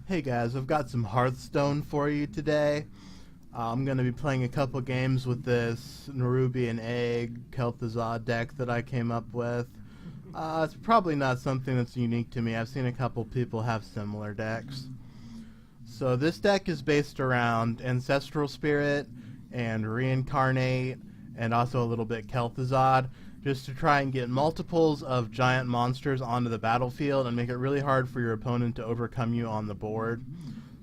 Hey guys, I've got some Hearthstone for you today. I'm going to be playing a couple games with this Nerubian Egg Kel'Thuzad deck that I came up with. It's probably not something that's unique to me. I've seen a couple people have similar decks. So this deck is based around Ancestral Spirit and Reincarnate and also a little bit Kel'Thuzad, just to try and get multiples of giant monsters onto the battlefield and make it really hard for your opponent to overcome you on the board.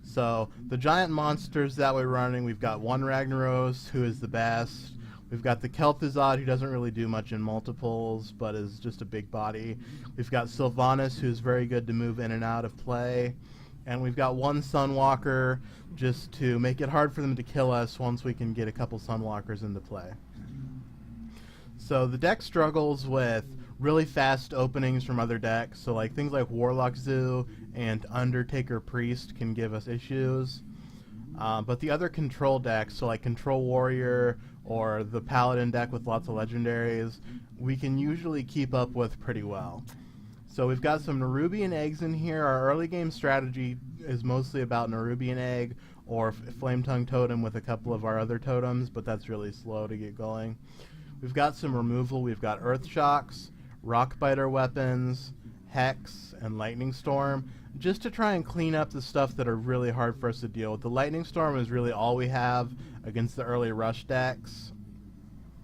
So the giant monsters that we're running, we've got one Ragnaros, who is the best. We've got the Kel'Thuzad, who doesn't really do much in multiples, but is just a big body. We've got Sylvanas, who's very good to move in and out of play. And we've got one Sunwalker, just to make it hard for them to kill us once we can get a couple Sunwalkers into play. So the deck struggles with really fast openings from other decks, so like things like Warlock Zoo and Undertaker Priest can give us issues. But the other control decks, so like Control Warrior or the Paladin deck with lots of legendaries, we can usually keep up with pretty well. So we've got some Nerubian Eggs in here. Our early game strategy is mostly about Nerubian Egg or Flame Tongue Totem with a couple of our other totems, but that's really slow to get going. We've got some removal. We've got Earth Shocks, Rockbiter weapons, Hex, and Lightning Storm, just to try and clean up the stuff that are really hard for us to deal with. The Lightning Storm is really all we have against the early rush decks.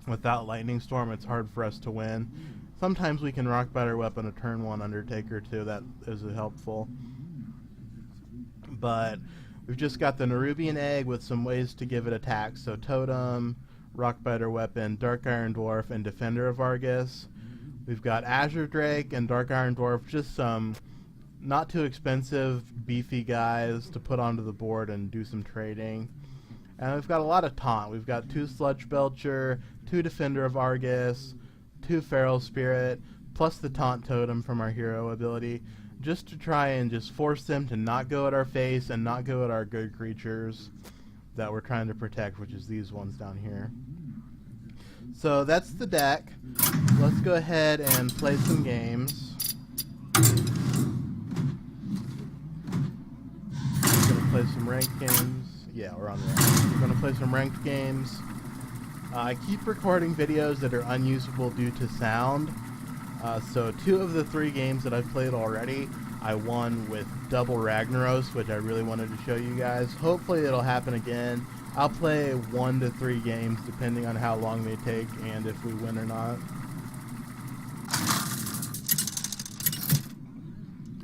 Without Lightning Storm, it's hard for us to win. Sometimes we can Rockbiter weapon a turn 1 Undertaker too. That is helpful. But we've just got the Nerubian Egg with some ways to give it attacks. So Totem, Rockbiter weapon, Dark Iron Dwarf, and Defender of Argus. We've got Azure Drake and Dark Iron Dwarf, just some not too expensive, beefy guys to put onto the board and do some trading. And we've got a lot of taunt. We've got 2 Sludge Belcher, 2 Defender of Argus, 2 Feral Spirit, plus the Taunt Totem from our hero ability, just to try and just force them to not go at our face and not go at our good creatures that we're trying to protect, which is these ones down here. So that's the deck. Let's go ahead and play some games. We're going to play some ranked games. Yeah, we're on there. We're going to play some ranked games. I keep recording videos that are unusable due to sound. So 2 of the 3 games that I've played already, I won with double Ragnaros, which I really wanted to show you guys. Hopefully it'll happen again. I'll play 1 to 3 games depending on how long they take and if we win or not.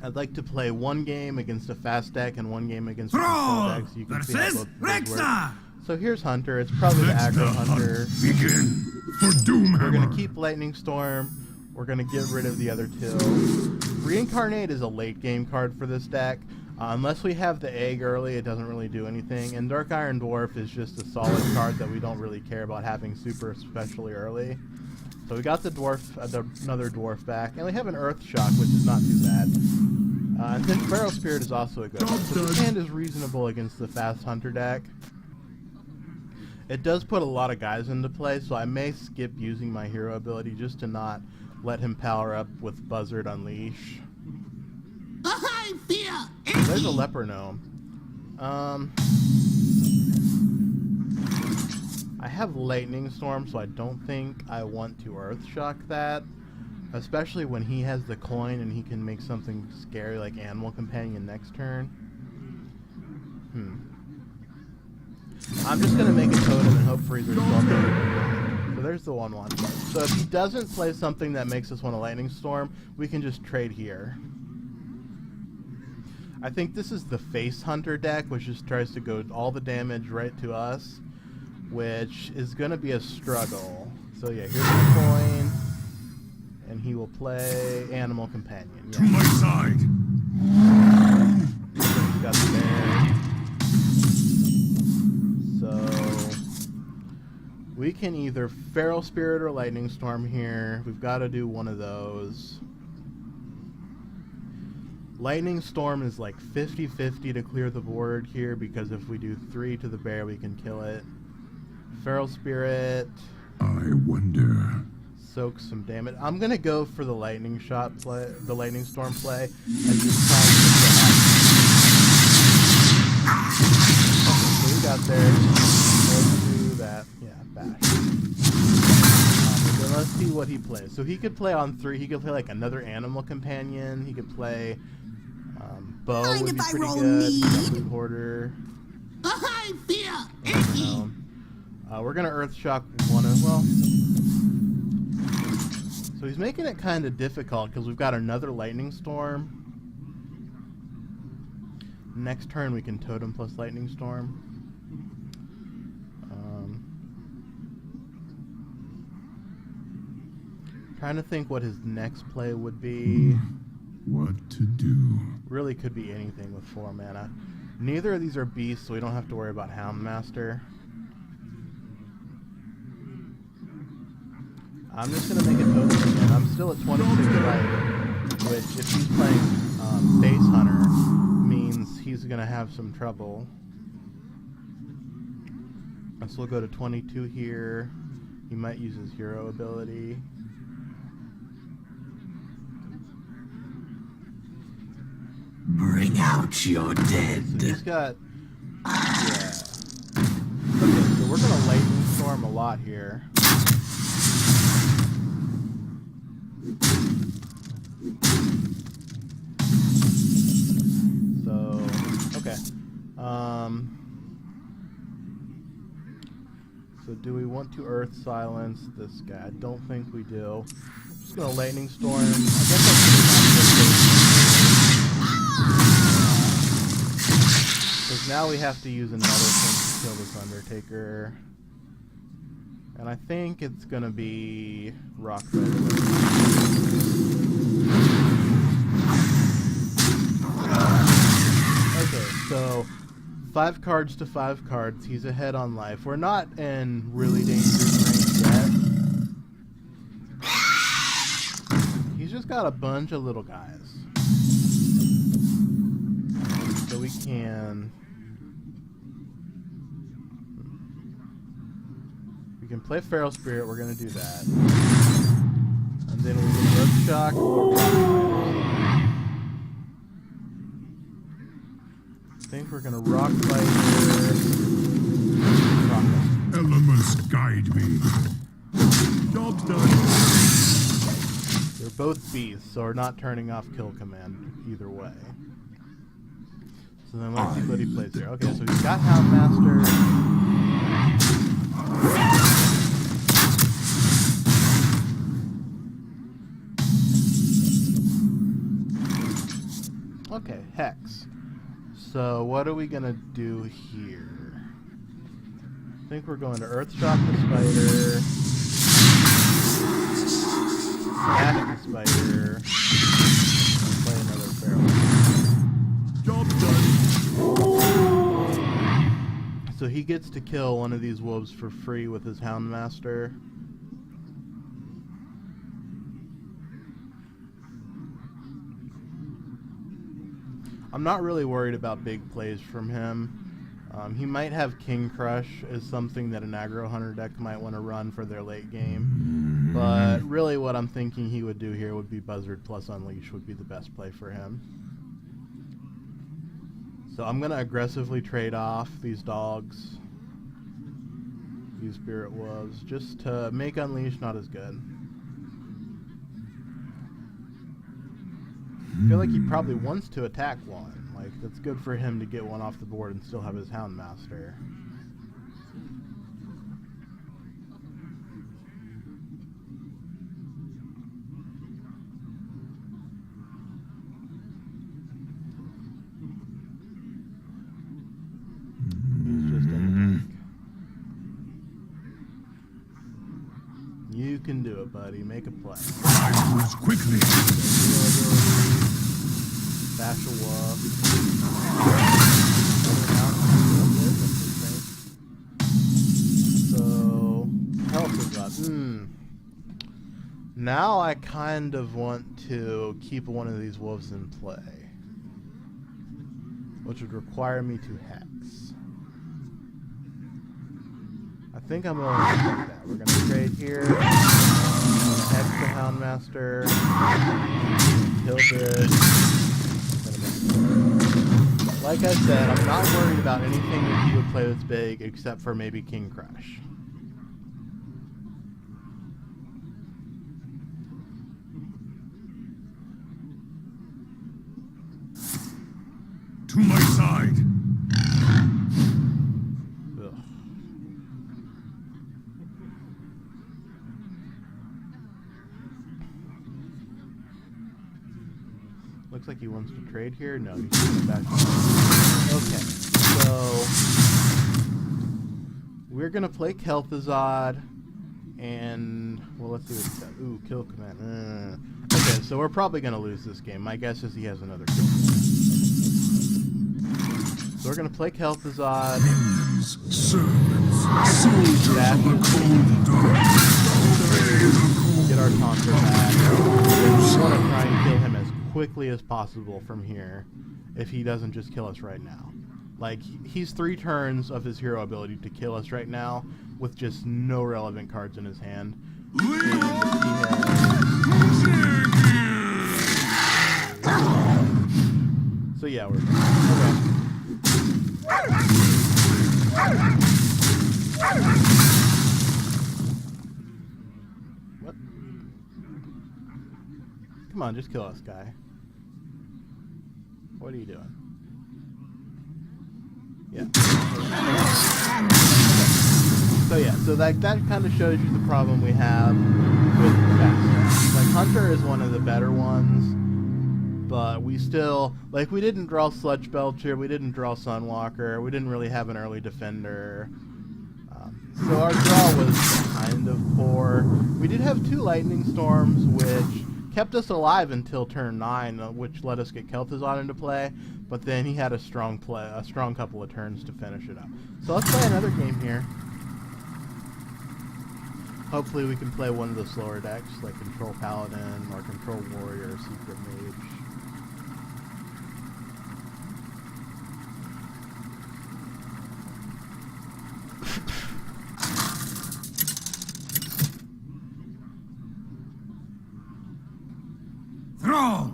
I'd like to play 1 game against a fast deck and 1 game against a control deck, so you can see how both those work. So here's Hunter. It's probably the aggro Hunter. Begin for Doomhammer. We're going to keep Lightning Storm. We're going to get rid of the other 2. Reincarnate is a late game card for this deck. Unless we have the Egg early, it doesn't really do anything. And Dark Iron Dwarf is just a solid card that we don't really care about having super especially early. So we got the dwarf, another dwarf back. And we have an Earth Shock, which is not too bad. And then Feral Spirit is also a good one. So the hand is reasonable against the fast Hunter deck. It does put a lot of guys into play, so I may skip using my hero ability just to not let him power up with Buzzard Unleash. I fear Eggy. There's a Leper Gnome. I have Lightning Storm, so I don't think I want to Earth Shock that. Especially when he has the coin and he can make something scary like Animal Companion next turn. I'm just going to make a totem and hope for either Storm. So there's the 1/1. So if he doesn't play something that makes us want a Lightning Storm, we can just trade here. I think this is the Face Hunter deck, which just tries to go all the damage right to us, which is going to be a struggle. So yeah, here's the coin, and he will play Animal Companion. Yeah. To my side. He's got the bear. So we can either Feral Spirit or Lightning Storm here. We've got to do one of those. Lightning Storm is like 50-50 to clear the board here, because if we do 3 to the bear, we can kill it. Feral Spirit. I wonder. Soak some damage. I'm gonna go for the Lightning Shot play, the Lightning Storm play, and just try and get that. what he plays. So he could play on 3. He could play like another animal companion. He could play bow. Mind Would be if I pretty roll good. need? Hoarder. I fear Eggy. We're gonna Earth Shock one as well. So he's making it kind of difficult because we've got another Lightning Storm. Next turn we can Totem plus Lightning Storm. Trying to think what his next play would be. What to do? Really could be anything with 4 mana. Neither of these are beasts, so we don't have to worry about Houndmaster. I'm just going to make a totem again. I'm still at 26 life, which if he's playing Base Hunter, means he's going to have some trouble. So we'll go to 22 here. He might use his hero ability. Bring out your dead. So he's got... Yeah. Okay, so we're going to Lightning Storm a lot here. So, okay. So do we want to Earth Silence this guy? I don't think we do. I'm just going to Lightning Storm. I guess because now we have to use another thing to kill this Undertaker. And I think it's going to be Rock Fighter. Okay, so 5 cards to 5 cards. He's ahead on life. We're not in really dangerous range yet. He's just got a bunch of little guys. So we can... We can play Feral Spirit. We're going to do that. And then we can Earth Shock or Rock Fighter. I think we're gonna Rock Fighter. Elements guide me. Job's done. They're both beasts, so we're not turning off Kill Command either way. So then let's see what he plays here. Okay, so he's got Houndmaster. Okay, Hex. So what are we gonna do here? I think we're going to Earthshock the Spider, Static the Spider, and play another Feral. Job done. So he gets to kill one of these wolves for free with his Houndmaster. I'm not really worried about big plays from him. He might have King Crush as something that an aggro hunter deck might want to run for their late game. But really what I'm thinking he would do here would be Buzzard plus Unleash would be the best play for him. So I'm going to aggressively trade off these dogs, these Spirit Wolves, just to make Unleash not as good. I feel like he probably wants to attack one. Like, that's good for him to get one off the board and still have his Houndmaster. He's just in the tank. You can do it, buddy. Make a play. I moves quickly. Bash a Wolf. So, health is up. Now I kind of want to keep one of these wolves in play, which would require me to Hex. I think I'm going to do that. We're going to trade here. Hex the Houndmaster. Kill this. Like I said, I'm not worried about anything that he would play that's big except for maybe King Crush. to my side. Ugh. Looks like he wants to trade here. No, he's going back. Okay, so we're gonna play Kel'Thuzad, and well, let's see what he's got. Ooh, kill command. Okay, so we're probably gonna lose this game. My guess is he has another kill command. So we're gonna play Kel'Thuzad. Minions, servants, soldiers of the cold dark. Get our taunter back. We want to try and kill him as quickly as possible from here, if he doesn't just kill us right now. Like, he's 3 turns of his hero ability to kill us right now with just no relevant cards in his hand. And he has... So yeah, we're okay. What? Come on, just kill us, guy. What are you doing? Yeah. So that kind of shows you the problem we have with fast. Like, Hunter is one of the better ones, but we still, like, we didn't draw Sludge Belcher, we didn't draw Sunwalker, we didn't really have an early defender. So our draw was kind of poor. We did have 2 Lightning Storms, which kept us alive until turn 9, which let us get Kel'Thuzad into play. But then he had a strong couple of turns to finish it up. So let's play another game here. Hopefully we can play one of the slower decks, like Control Paladin or Control Warrior or Secret Mage.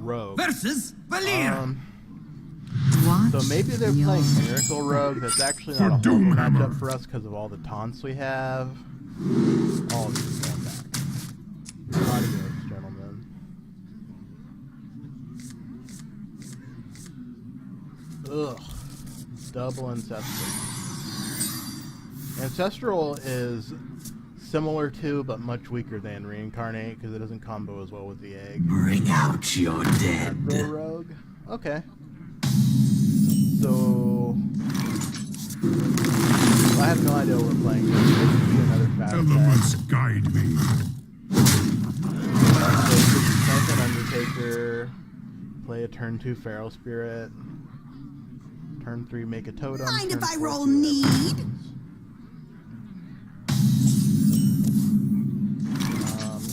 Rogue versus Valir. So maybe they're playing Miracle Rogue. That's actually not a horrible matchup for us because of all the taunts we have. All of these going back. Adios, gentlemen. Ugh. Double Ancestral. Ancestral is similar to, but much weaker than Reincarnate because it doesn't combo as well with the egg. Bring out your dead. Rogue. Okay. So I have no idea what we're playing. This could be another fast Elements guide me. Play an Undertaker. Play a turn 2 Feral Spirit. Turn 3 make a totem. Mind turn if I 4, roll see what need? happens.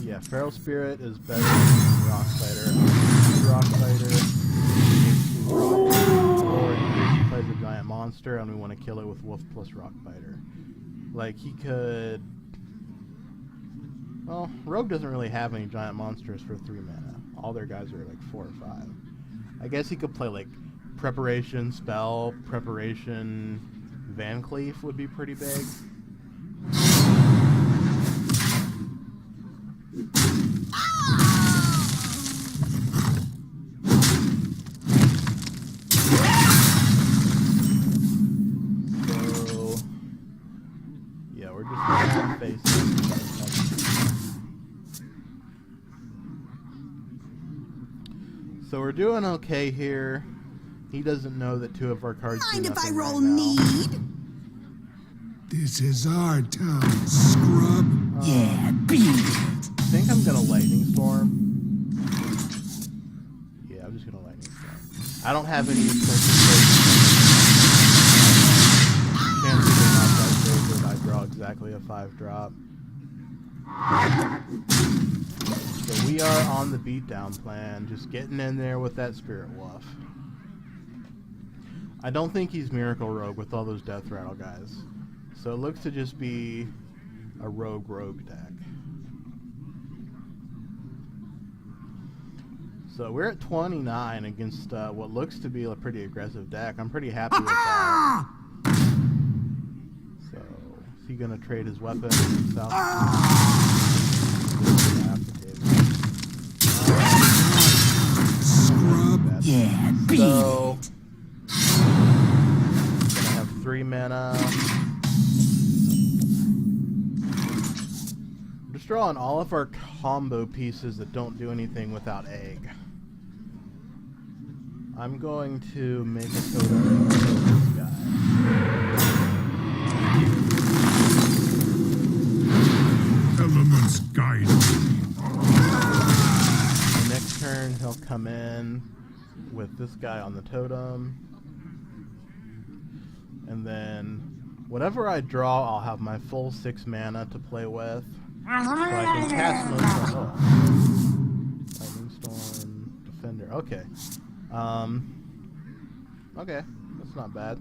Yeah, Feral Spirit is better than Rock Fighter. Rock Fighter. Or he plays a giant monster and we want to kill it with Wolf plus Rock Fighter. Like, he could... Well, Rogue doesn't really have any giant monsters for 3 mana. All their guys are like 4 or 5. I guess he could play like Preparation, Spell, Preparation, Van Cleef would be pretty big. So we're doing okay here. He doesn't know that 2 of our cards do Mind if I nothing roll right now. need? This is our town, scrub. Yeah, beat it. I think I'm gonna Lightning Storm. Yeah, I'm just gonna Lightning Storm. I don't have any expensive chances are not that great that I draw exactly a 5-drop. So we are on the beatdown plan, just getting in there with that Spirit Wolf. I don't think he's Miracle Rogue with all those Death Rattle guys. So it looks to just be a Rogue deck. So we're at 29 against what looks to be a pretty aggressive deck. I'm pretty happy with that. So is he going to trade his weapon himself? Yeah, beat So 3 mana. Just drawing all of our combo pieces that don't do anything without egg. I'm going to make a totem and kill this guy. Elements guide me. Next turn, he'll come in with this guy on the totem. And then, whatever I draw, I'll have my full 6 mana to play with. So I can cast most of Lightning Storm, Defender. Okay. Okay, that's not bad.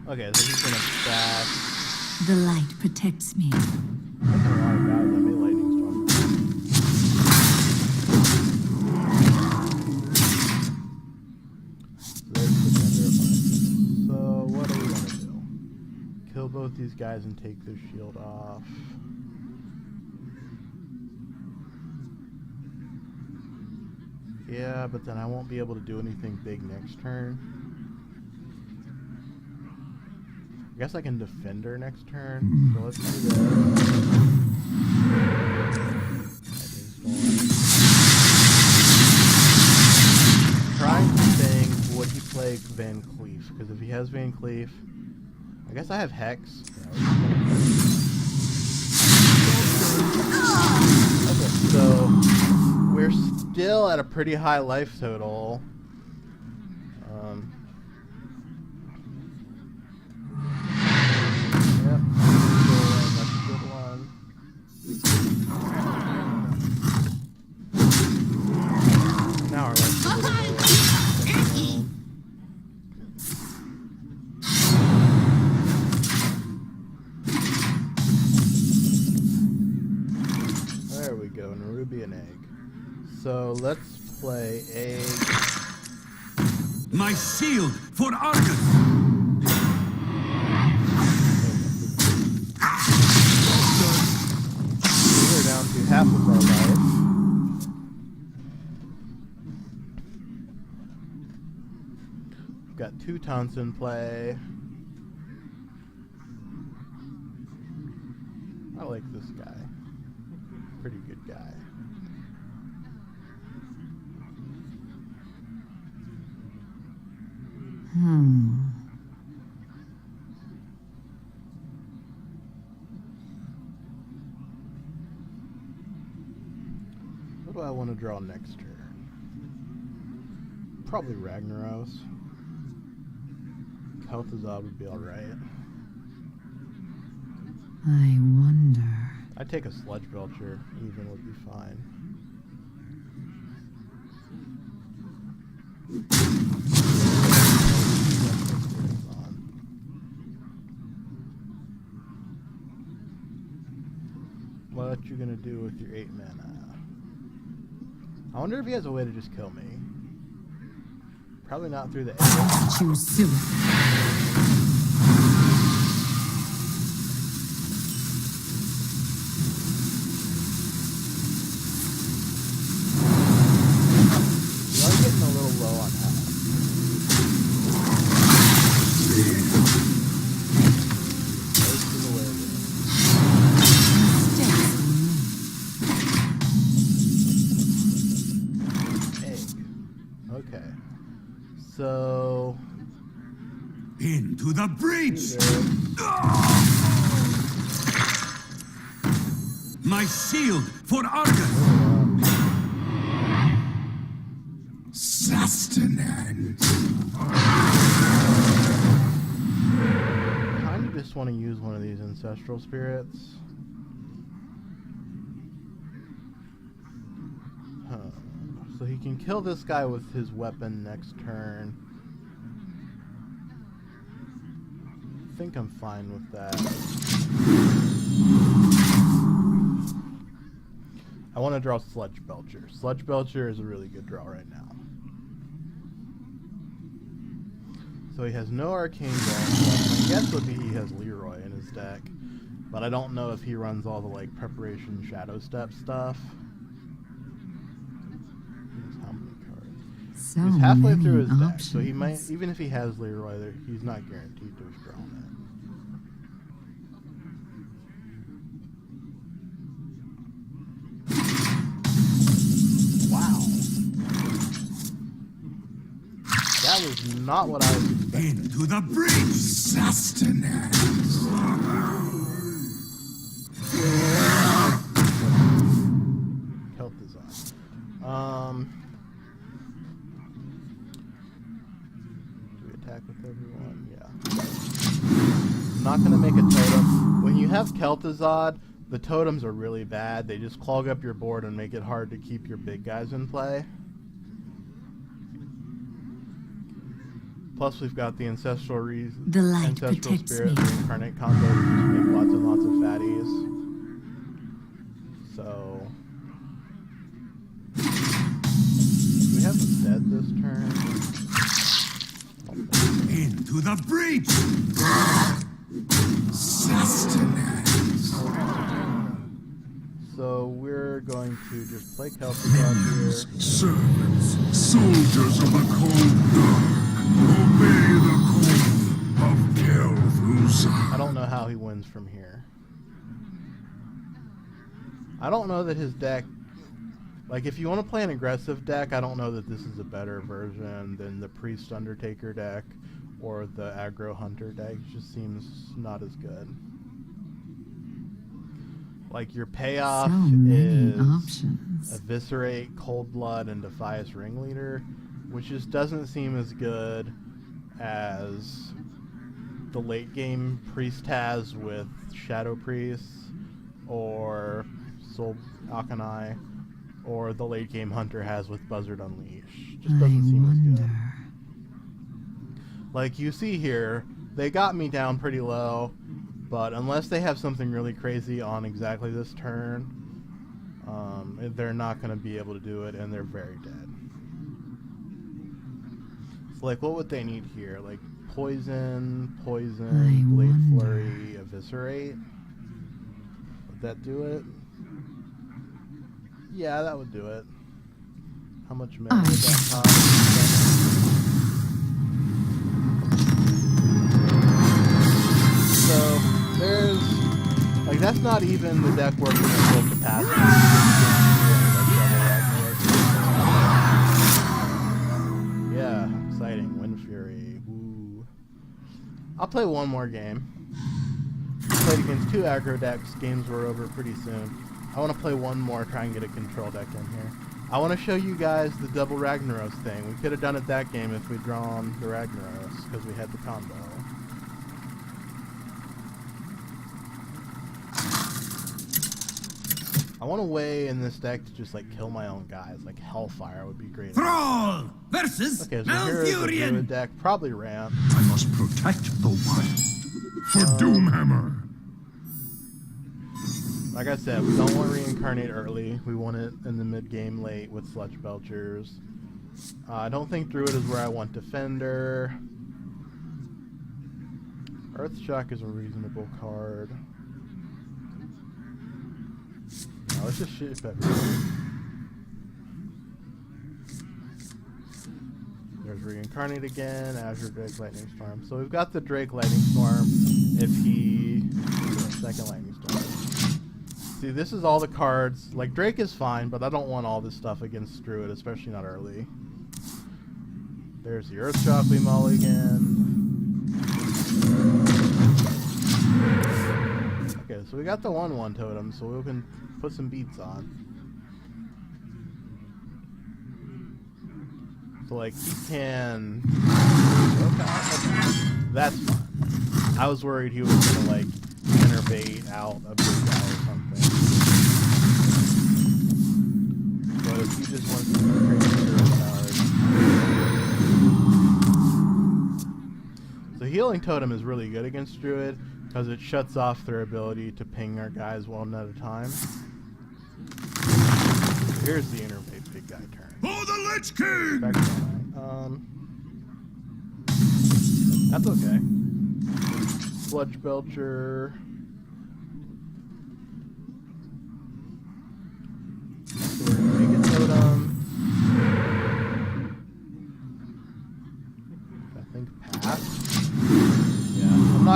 Okay, so he's gonna back. The light protects me. That's a lot of guys. I made Lightning Storm. So there's Defender of mine. So what do we want to do? Kill both these guys and take their shield off. Yeah, but then I won't be able to do anything big next turn. I guess I can defend her next turn. So let's do that. Trying to think, would he play Van Cleef? Because if he has Van Cleef, I guess I have Hex. Okay, so we're still at a pretty high life total. Yep, that's a good one. Now our life's a little lower. There we go, and Ruby and Egg. So let's play Egg. My shield for Argus! We're down to half of our life. We've got 2 taunts in play. I like this guy. Pretty good guy. What do I want to draw next turn? Probably Ragnaros. Kel'Thuzad would be alright. I wonder. I'd take a Sludge Belcher, even would be fine. What you gonna do with your 8 mana? I wonder if he has a way to just kill me. Probably not through the egg. Choose suicide. We are getting a little low on health. Most of the way there. Egg. Okay. So Into the breach! My shield for Argus! Sustenance. kind of just want to use one of these ancestral spirits. Huh. So he can kill this guy with his weapon next turn. I think I'm fine with that. I want to draw Sludge Belcher. Sludge Belcher is a really good draw right now. So he has no Arcane Ball. My guess would be he has Leroy in his deck. But I don't know if he runs all the like preparation Shadow Step stuff. How many cards? So He's halfway many through his deck, options. so he might, even if he has Leroy, he's not guaranteed to have drawn it. Wow. That was not what I was expecting. Into the breach! Sustenance. Health design. Do we attack with everyone? Yeah. I'm not gonna make a totem. When you have Kel'Thuzad, the totems are really bad. They just clog up your board and make it hard to keep your big guys in play. Plus, we've got the Ancestral The light Ancestral protects Spirit, me. Reincarnate combo, which make lots and lots of fatties. So, we have him dead this turn. Into the breach! Sustenance. So we're going to just play Kel'Thuzad here. Servants, soldiers of the cold dark, obey the call of Kel'Thuzad. I don't know how he wins from here. I don't know that his deck... Like, if you want to play an aggressive deck, I don't know that this is a better version than the Priest Undertaker deck or the Aggro Hunter deck. It just seems not as good. Like, your payoff So many is options. Eviscerate, Cold Blood, and Defias Ringleader, which just doesn't seem as good as the late game Priest has with Shadow Priests or Soul Akanai, or the late game Hunter has with Buzzard Unleash. Just I doesn't seem as wonder. good. Like you see here, they got me down pretty low, but unless they have something really crazy on exactly this turn, they're not going to be able to do it, and they're very dead. So like, what would they need here? Like Poison, I Blade wonder. Flurry, Eviscerate? Would that do it? Yeah, that would do it. How much mana would that cost? So, there's... Like, that's not even the deck working at full capacity. Yeah, exciting. Wind Fury. Woo. I'll play one more game. I played against two aggro decks. Games were over pretty soon. I want to play one more, try and get a control deck in here. I want to show you guys the double Ragnaros thing. We could have done it that game if we'd drawn the Ragnaros, because we had the combo. I want a way in this deck to just like kill my own guys. Like Hellfire would be great. Thrall versus Okay, so here is the Malfurion! Druid deck. Probably Ramp. I must protect the wild. For Doomhammer. Like I said, we don't want Reincarnate early. We want it in the mid-game late with Sludge Belchers. I don't think Druid is where I want Defender. Earthshock is a reasonable card. No, let's just shoot everything. There's Reincarnate again, Azure Drake, Lightning Storm. So we've got the Drake Lightning Storm if he... Second Lightning Storm. See, this is all the cards. Like, Drake is fine, but I don't want all this stuff against Druid, especially not early. There's the Earthshock we mulligan. Okay, so we got the 1/1 totem, so we can put some beats on. So, like, he can... Okay, that's fine. I was worried he was gonna, like, innervate out a big guy or something. But if he just wants to crazy hero powers. So Healing Totem is really good against Druid, because it shuts off their ability to ping our guys one at a time. Here's the innervate big guy turn. For the Lich King! That's okay. Sludge Belcher. So we're gonna make a totem.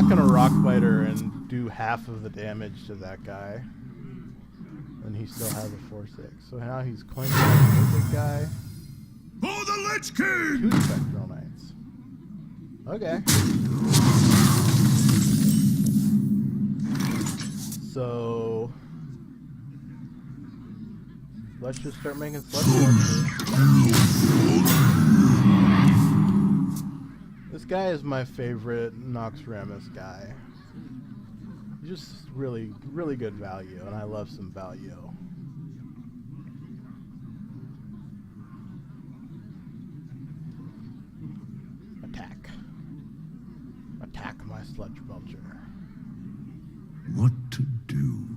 not gonna rock biter and do half of the damage to that guy. And he still has a 4/6. So now he's claiming the big guy. For the Lich King! 2 Spectral Knights. Okay. So let's just start making sludge. This guy is my favorite Nox Ramus guy. He's just really, really good value, and I love some value. Attack. Attack my sludge belcher. What to do?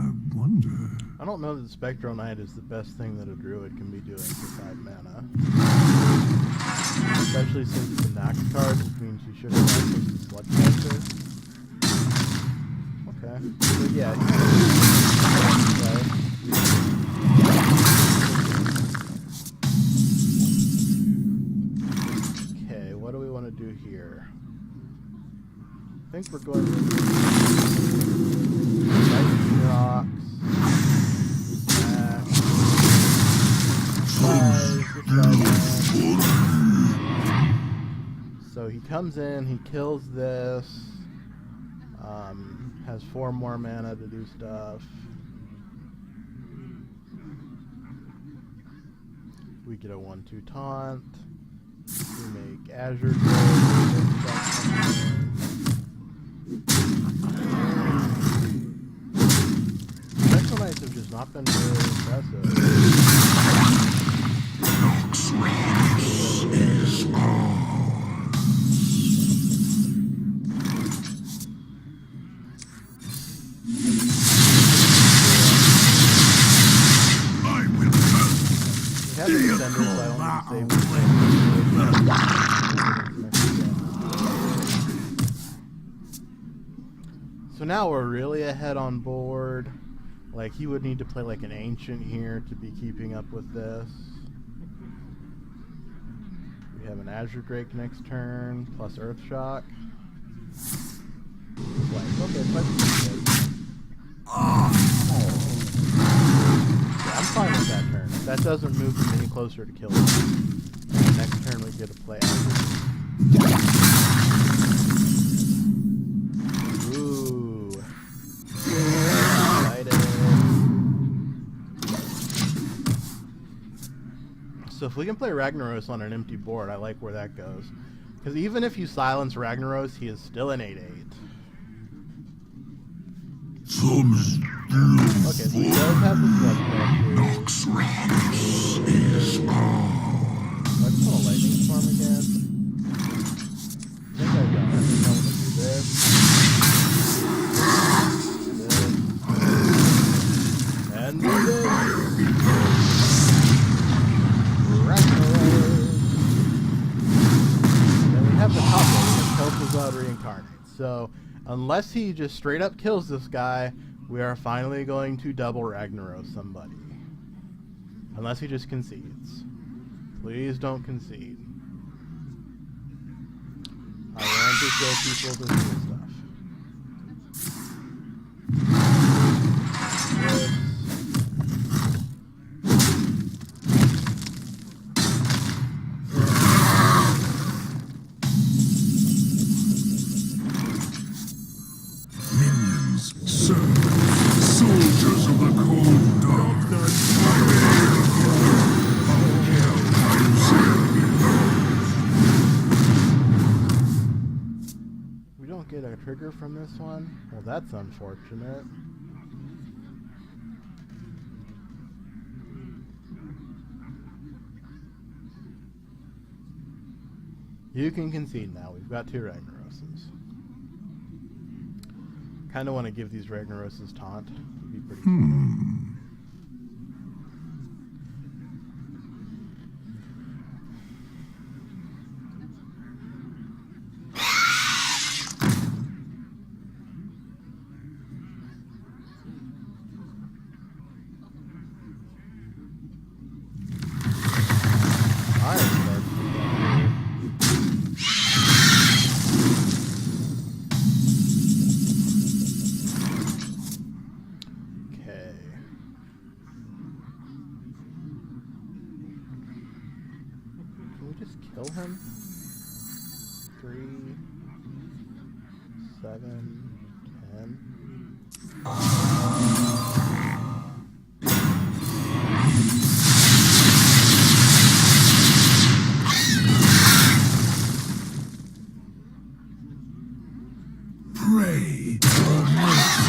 I wonder. I don't know that the Spectral Knight is the best thing that a druid can be doing for 5 mana. Especially since it's a Nox card, which means you should have access to Sludge Belcher. Okay. So yeah, okay, what do we want to do here? I think we're going to Lightning Rocks. So he comes in, he kills this, has 4 more mana to do stuff. We get a 1/2 taunt. We make Azure Spectral Knights have just not been very impressive. Nox Ramus is on. I will help. We have an extender, so I don't need to save So now we're really ahead on board. Like, he would need to play like an Ancient here to be keeping up with this. We have an Azure Drake next turn, plus Earthshock. Like, okay, let's do this. Yeah, I'm fine with that turn. That doesn't move him any closer to killing him. And next turn we get to play Azure. Ooh. Excited. So if we can play Ragnaros on an empty board, I like where that goes. Because even if you silence Ragnaros, he is still an 8/8. Okay, so he does have the Sludge Belcher. Nox Ramus is on. Let's put a Lightning Storm again. I think I've got it. I want to do this. And do this. Ragnaros. Then we have the top one, Kel'Thuzad Reincarnate. So, unless he just straight up kills this guy, we are finally going to double Ragnaros somebody. Unless he just concedes. Please don't concede. I want to show people this new stuff. Minions, servants, soldiers of the cold dark. We don't get a trigger from this one? Well, that's unfortunate. You can concede now. We've got 2 Ragnaroses. Kind of want to give these Ragnaroses taunt. It'd be pretty cool. kill him. 3, 7, 10. Pray for mercy.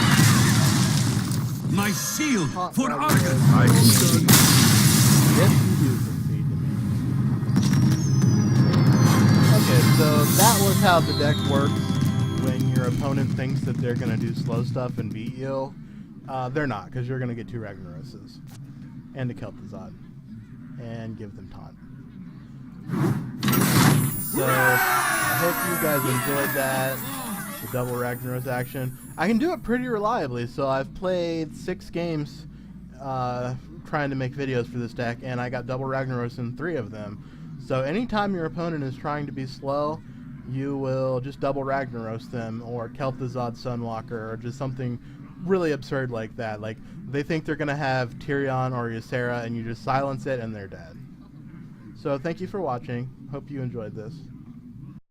My shield Hot for rod Argus. is- I can stand. Yes, you do succeed to me. Okay, so that was how the deck works when your opponent thinks that they're going to do slow stuff and beat you. They're not, because you're going to get 2 Ragnaroses and a Kel'Thuzad and give them taunt. So I hope you guys enjoyed that, the double Ragnaros action. I can do it pretty reliably, so I've played 6 games trying to make videos for this deck, and I got double Ragnaros in 3 of them. So anytime your opponent is trying to be slow, you will just double Ragnaros them, or Kel'Thuzad Sunwalker, or just something really absurd like that. Like, they think they're going to have Tyrion or Ysera, and you just silence it and they're dead. So thank you for watching. Hope you enjoyed this.